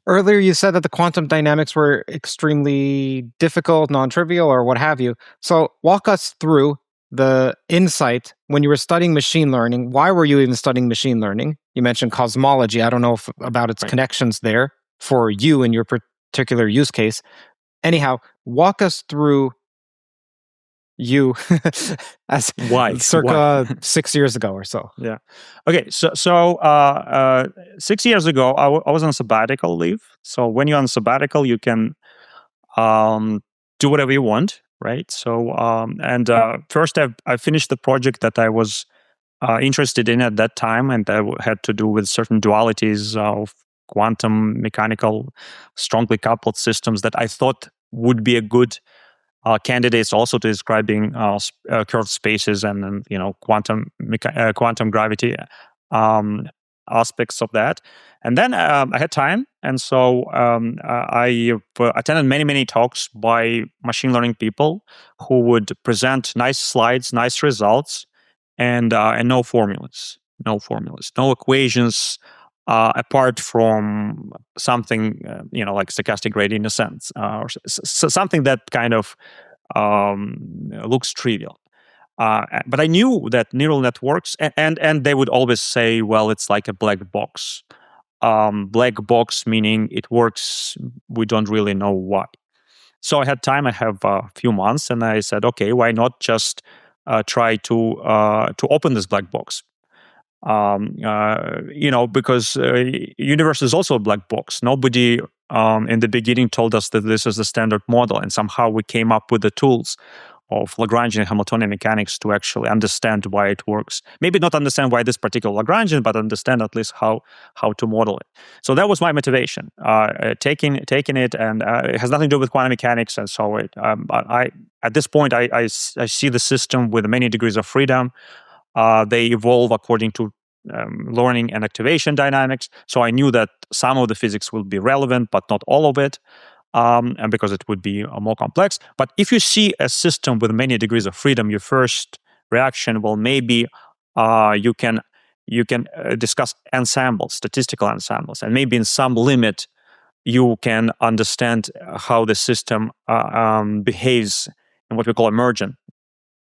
earlier you said that the quantum dynamics were extremely difficult, non-trivial, or what have you. So walk us through the insight when you were studying machine learning. Why were you even studying machine learning? You mentioned cosmology. I don't know about its connections there for you in your particular use case. Anyhow, walk us through you as circa 6 years ago or so. Yeah. Okay. So 6 years ago, I was on sabbatical leave. So when you're on sabbatical, you can do whatever you want, right? So first, I finished the project that I was interested in at that time, and that had to do with certain dualities of quantum mechanical strongly coupled systems that I thought would be a good candidates also to describing curved spaces and quantum gravity aspects of that. And then I had time, and so I attended many talks by machine learning people who would present nice slides, nice results, and no formulas, no equations. Apart from something, like stochastic gradient descent, or something that kind of looks trivial. But I knew that neural networks, and they would always say, well, it's like a black box. Black box meaning it works, we don't really know why. So I had time, I have a few months, and I said, okay, why not just try to open this black box? Because universe is also a black box. Nobody in the beginning told us that this is the standard model, and somehow we came up with the tools of Lagrangian and Hamiltonian mechanics to actually understand why it works. Maybe not understand why this particular Lagrangian, but understand at least how to model it. So that was my motivation, taking it, and it has nothing to do with quantum mechanics. And so at this point, I see the system with many degrees of freedom. They evolve according to learning and activation dynamics. So I knew that some of the physics will be relevant, but not all of it, and because it would be more complex. But if you see a system with many degrees of freedom, your first reaction, well, maybe you can discuss ensembles, statistical ensembles, and maybe in some limit you can understand how the system behaves in what we call emergent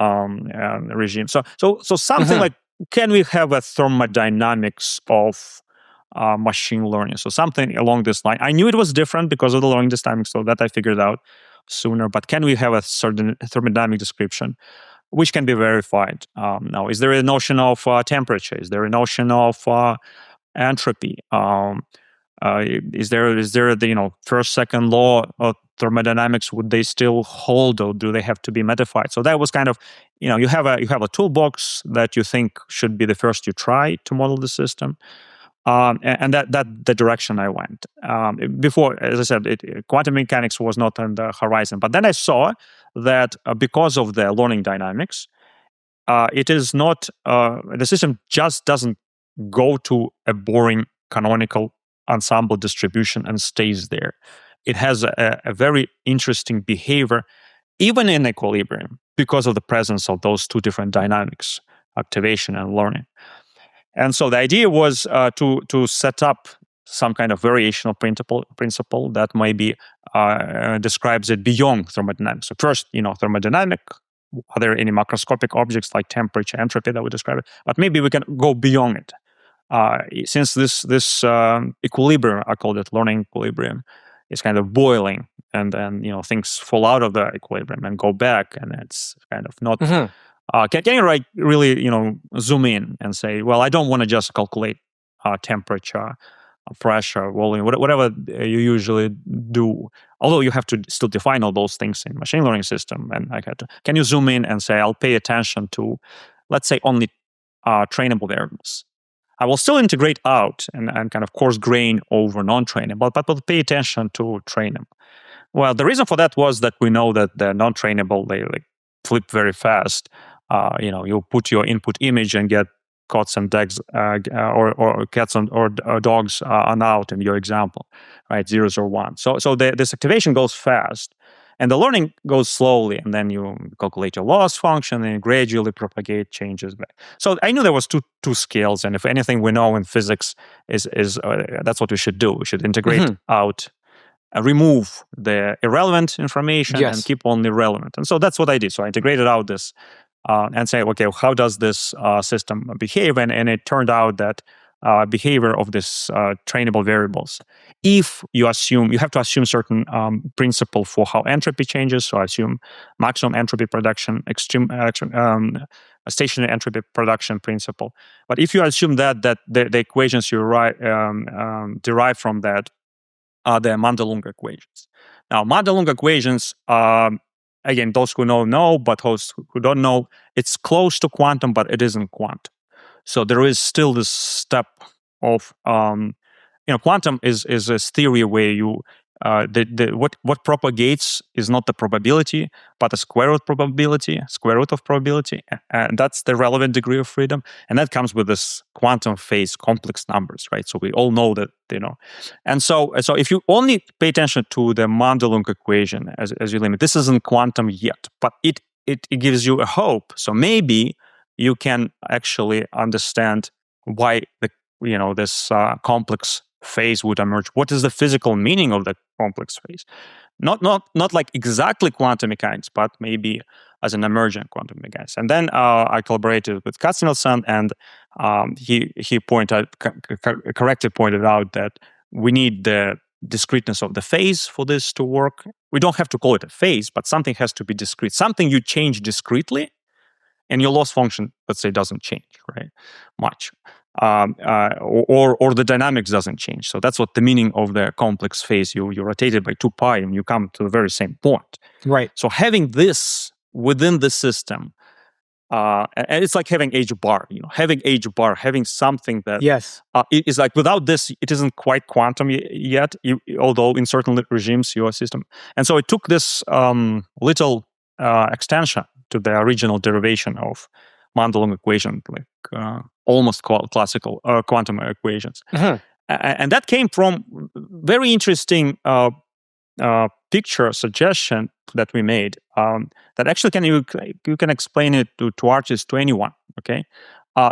regime. So something like, can we have a thermodynamics of machine learning? So something along this line. I knew it was different because of the learning dynamics, so that I figured out sooner. But can we have a certain thermodynamic description which can be verified? Now, is there a notion of temperature? Is there a notion of entropy? Is there the first, second law of thermodynamics? Would they still hold, or do they have to be modified? So that was kind of, you have a toolbox that you think should be the first you try to model the system, and that the direction I went. Before, as I said, quantum mechanics was not on the horizon. But then I saw that because of the learning dynamics, it is not the system just doesn't go to a boring canonical ensemble distribution and stays there. It has a very interesting behavior, even in equilibrium, because of the presence of those two different dynamics, activation and learning. And so the idea was to set up some kind of variational principle that maybe describes it beyond thermodynamics. So first, thermodynamic. Are there any macroscopic objects like temperature, entropy that would describe it? But maybe we can go beyond it. Since this equilibrium, I call it learning equilibrium, is kind of boiling, and then things fall out of the equilibrium and go back, and it's kind of not. Can you really zoom in and say, well, I don't want to just calculate temperature, pressure, volume, whatever you usually do. Although you have to still define all those things in machine learning system, and can you zoom in and say, I'll pay attention to, let's say, only trainable variables. I will still integrate out and kind of coarse grain over non-trainable, but will pay attention to trainable. Well, the reason for that was that we know that the non-trainable, they flip very fast. You put your input image and get cats and dogs, or cats or dogs on out in your example, right? Zeros or ones. So this activation goes fast, And the learning goes slowly, and then you calculate your loss function and gradually propagate changes back. So I knew there was two scales, and if anything we know in physics is that's what we should do. We should integrate out, remove the irrelevant information and keep only relevant. And so that's what I did. So I integrated out this and say, okay, how does this system behave? And it turned out that behavior of this trainable variables, if you assume, you have to assume certain principle for how entropy changes. So I assume maximum entropy production, extreme stationary entropy production principle. But if you assume that the equations you derive from that are the Mandelung equations. Now, Mandelung equations, again, those who know, but those who don't know, it's close to quantum, but it isn't quantum. So there is still this step of, quantum is a theory where you, what propagates is not the probability, but the square root of probability, and that's the relevant degree of freedom, and that comes with this quantum phase complex numbers, right? So we all know that, and so if you only pay attention to the Mandelung equation as your limit, this isn't quantum yet, but it gives you a hope. So maybe you can actually understand why this complex phase would emerge. What is the physical meaning of the complex phase? Not like exactly quantum mechanics, but maybe as an emergent quantum mechanics. And then I collaborated with Katznelson, and he correctly pointed out that we need the discreteness of the phase for this to work. We don't have to call it a phase, but something has to be discrete. Something you change discretely, and your loss function, let's say, doesn't change, right, much. Or the dynamics doesn't change. So that's what the meaning of the complex phase. You rotate it by 2 pi and you come to the very same point. Right. So having this within the system, and it's like having H bar, having something that is like, without this, it isn't quite quantum yet, although in certain regimes, your system. And so it took this little extension to the original derivation of Mandelung equation, like almost classical quantum equations. And that came from very interesting picture suggestion that we made, that actually you can explain it to artists, to anyone, okay?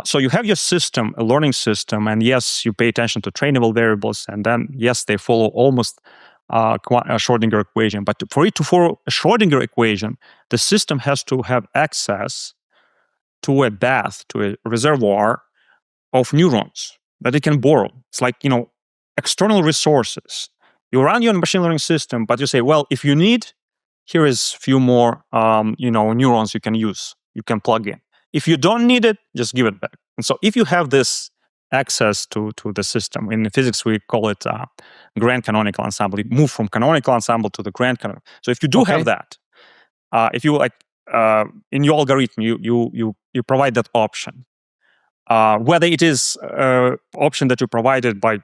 So you have your system, a learning system, and yes, you pay attention to trainable variables, and then yes, they follow almost a Schrodinger equation. But for it to follow a Schrodinger equation, the system has to have access to a bath, to a reservoir of neurons that it can borrow. It's like, external resources. You run your machine learning system, but you say, well, if you need, here is a few more, neurons you can use, you can plug in. If you don't need it, just give it back. And so if you have this access to the system, in physics, we call it grand canonical ensemble. You move from canonical ensemble to the grand canonical. So if you do have that, if you in your algorithm, you provide that option. Whether it is option that you provided by,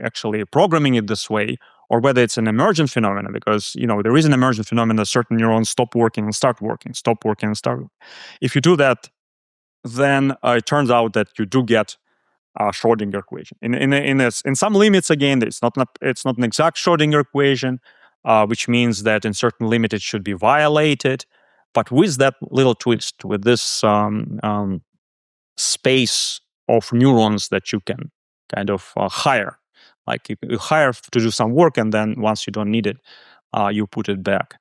actually programming it this way, or whether it's an emergent phenomenon, because, there is an emergent phenomenon that certain neurons stop working and start working, stop working and start working. If you do that, then it turns out that you do get a Schrodinger equation. In some limits, again, it's not an exact Schrodinger equation, which means that in certain limit it should be violated. But with that little twist, with this space of neurons that you can kind of hire, like you hire to do some work, and then once you don't need it, you put it back.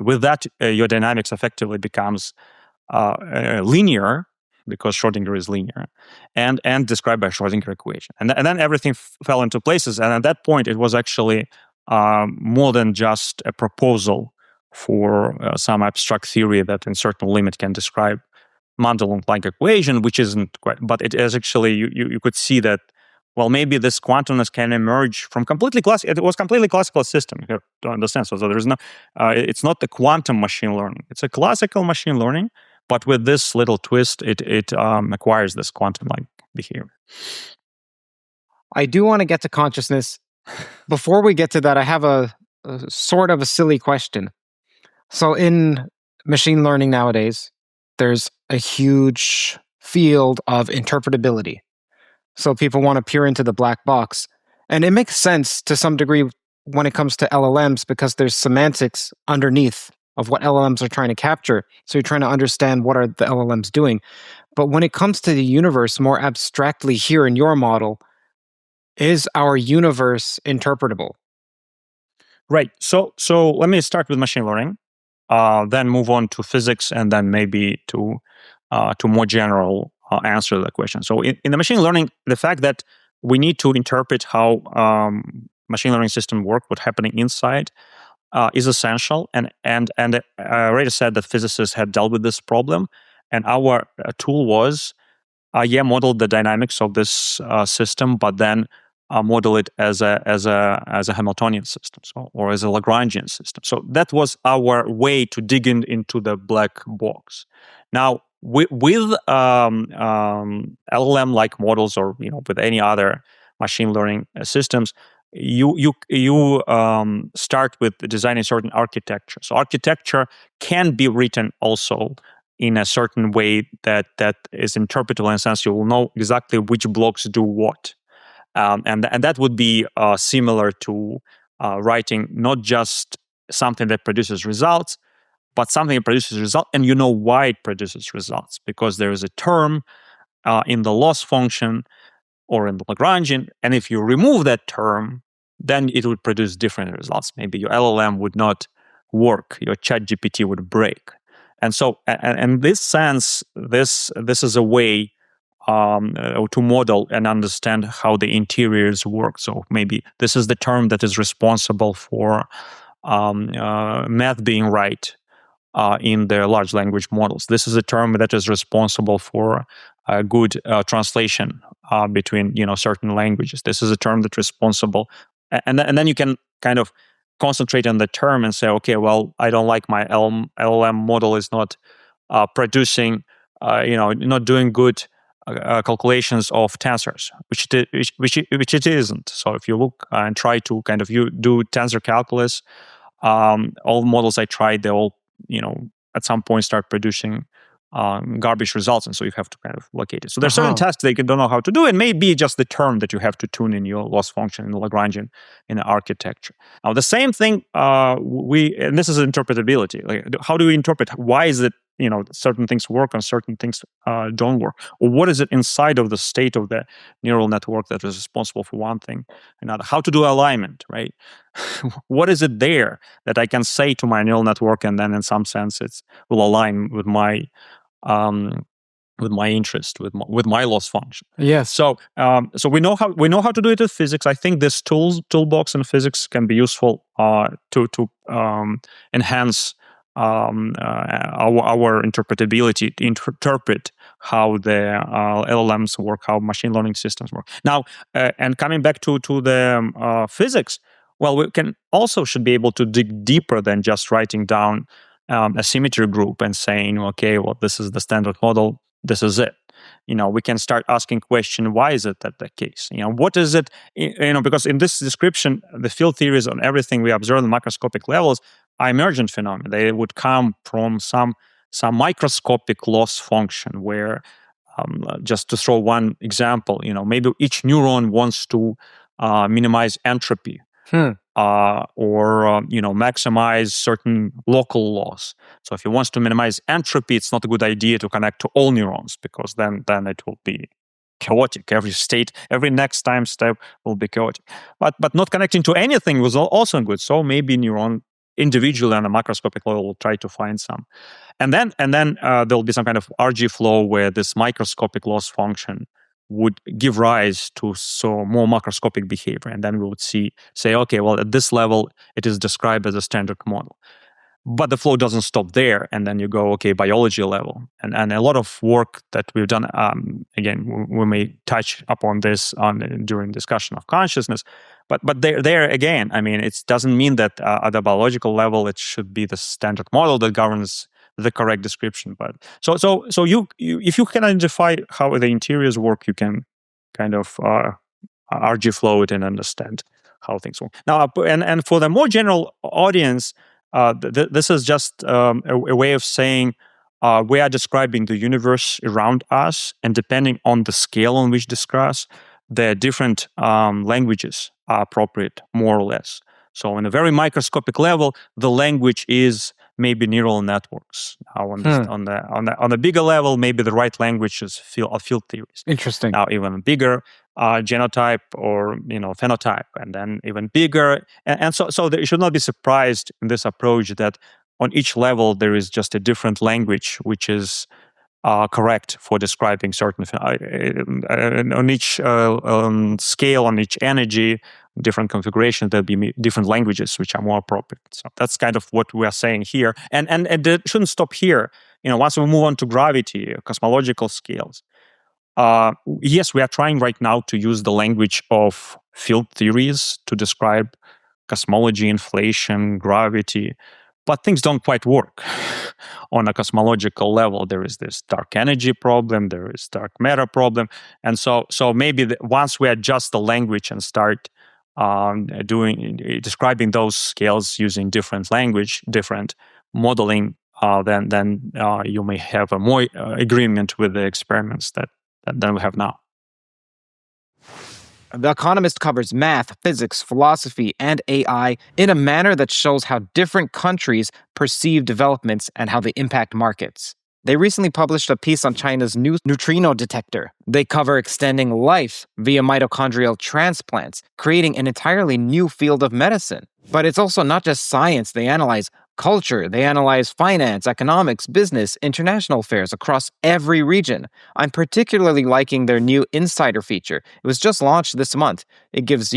With that, your dynamics effectively becomes linear, because Schrodinger is linear, and described by Schrodinger equation. And then everything fell into places. And at that point, it was actually more than just a proposal for some abstract theory that in certain limit can describe Mandelung-like equation, which isn't quite, but it is actually, you could see that, well, maybe this quantumness can emerge from completely classical. It was completely classical system, you have to understand. So there's no, it's not the quantum machine learning. It's a classical machine learning, but with this little twist, it acquires this quantum-like behavior. I do want to get to consciousness. Before we get to that, I have a sort of a silly question. So in machine learning nowadays, there's a huge field of interpretability. So people want to peer into the black box. And it makes sense to some degree when it comes to LLMs because there's semantics underneath of what LLMs are trying to capture. So you're trying to understand what are the LLMs doing. But when it comes to the universe more abstractly here in your model, is our universe interpretable? Right. So let me start with machine learning, then move on to physics, and then maybe to more general answer to the question. So in the machine learning, the fact that we need to interpret how machine learning system work, what's happening inside, is essential. And I already said that physicists had dealt with this problem, and our tool was model the dynamics of this system, but then model it as a Hamiltonian system, or as a Lagrangian system. So that was our way to dig into the black box. Now, with LLM-like models, or with any other machine learning systems, you start with designing certain architecture. So architecture can be written also in a certain way that is interpretable, in a sense you will know exactly which blocks do what. And that would be similar to writing not just something that produces results, but something that produces results, and you know why it produces results, because there is a term in the loss function or in the Lagrangian, and if you remove that term, then it would produce different results. Maybe your LLM would not work, your ChatGPT would break. And so, and in this sense, this is a way to model and understand how the interiors work. So maybe this is the term that is responsible for math being right in the large language models. This is a term that is responsible for a good translation between certain languages. This is a term that's responsible, and then you can kind of concentrate on the term and say, okay, well, I don't like my LLM model is not producing, not doing good calculations of tensors, which it isn't. So if you look and try to kind of do tensor calculus, all models I tried, they all at some point start producing garbage results, and so you have to kind of locate it. So there's certain tasks they don't know how to do, and maybe just the term that you have to tune in your loss function in the Lagrangian in the architecture. Now the same thing and this is interpretability. Like, how do we interpret? Why is it certain things work and certain things don't work, or what is it inside of the state of the neural network that is responsible for one thing, another? How to do alignment, right? What is it there that I can say to my neural network, and then in some sense it will align with my interest, with my loss function. Yes. So we know how to do it with physics. I think this toolbox in physics can be useful to enhance our interpretability, to interpret how the LLMs work, how machine learning systems work. Now, and coming back to the physics, well, we should be able to dig deeper than just writing down a symmetry group and saying, okay, well, this is the standard model, this is it. We can start asking question, why is it that the case? What is it? Because in this description, the field theories on everything we observe on macroscopic levels are emergent phenomena. They would come from some microscopic loss function where, just to throw one example, maybe each neuron wants to minimize entropy. Or maximize certain local loss. So if he wants to minimize entropy, it's not a good idea to connect to all neurons, because then it will be chaotic. Every next time step will be chaotic. But not connecting to anything was also good. So maybe neuron individually on a macroscopic level will try to find some. And then there'll be some kind of RG flow where this microscopic loss function would give rise to more macroscopic behavior. And then we would say, okay, well, at this level, it is described as a standard model. But the flow doesn't stop there. And then you go, okay, biology level. And a lot of work that we've done, again, we may touch upon this during discussion of consciousness. But there again, I mean, it doesn't mean that at the biological level, it should be the standard model that governs the correct description. But so you if you can identify how the interiors work, you can kind of RG flow it and understand how things work. Now, and for the more general audience, this is just a way of saying we are describing the universe around us, and depending on the scale on which discuss, the different languages are appropriate, more or less. So on a very microscopic level, the language is maybe neural networks. Now on the bigger level, maybe the right language is field theories. Interesting. Now even bigger, genotype or phenotype, and then even bigger. And so you should not be surprised in this approach that on each level there is just a different language which is correct for describing certain on each scale, on each energy, different configuration, there'll be different languages which are more appropriate. So that's kind of what we are saying here, and it shouldn't stop here. Once we move on to gravity, cosmological scales, yes, we are trying right now to use the language of field theories to describe cosmology, inflation, gravity. But things don't quite work on a cosmological level. There is this dark energy problem, there is dark matter problem, and so maybe once we adjust the language and start describing those scales using different language, different modeling, then you may have a more agreement with the experiments than we have now. The Economist covers math, physics, philosophy, and AI in a manner that shows how different countries perceive developments and how they impact markets. They recently published a piece on China's new neutrino detector. They cover extending life via mitochondrial transplants, creating an entirely new field of medicine. But it's also not just science. They analyze culture, they analyze finance, economics, business, international affairs across every region. I'm particularly liking their new Insider feature. It was just launched this month. It gives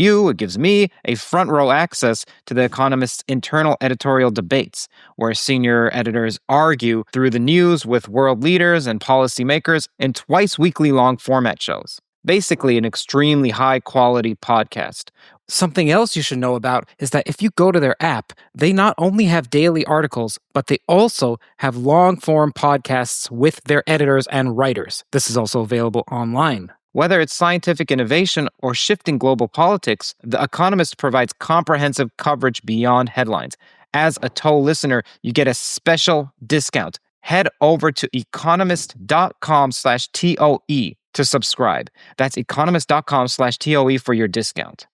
me a front row access to The Economist's internal editorial debates, where senior editors argue through the news with world leaders and policymakers in twice weekly long format shows. Basically, an extremely high-quality podcast. Something else you should know about is that if you go to their app, they not only have daily articles, but they also have long-form podcasts with their editors and writers. This is also available online. Whether it's scientific innovation or shifting global politics, The Economist provides comprehensive coverage beyond headlines. As a TOE listener, you get a special discount. Head over to economist.com/TOE to subscribe. That's economist.com/TOE for your discount.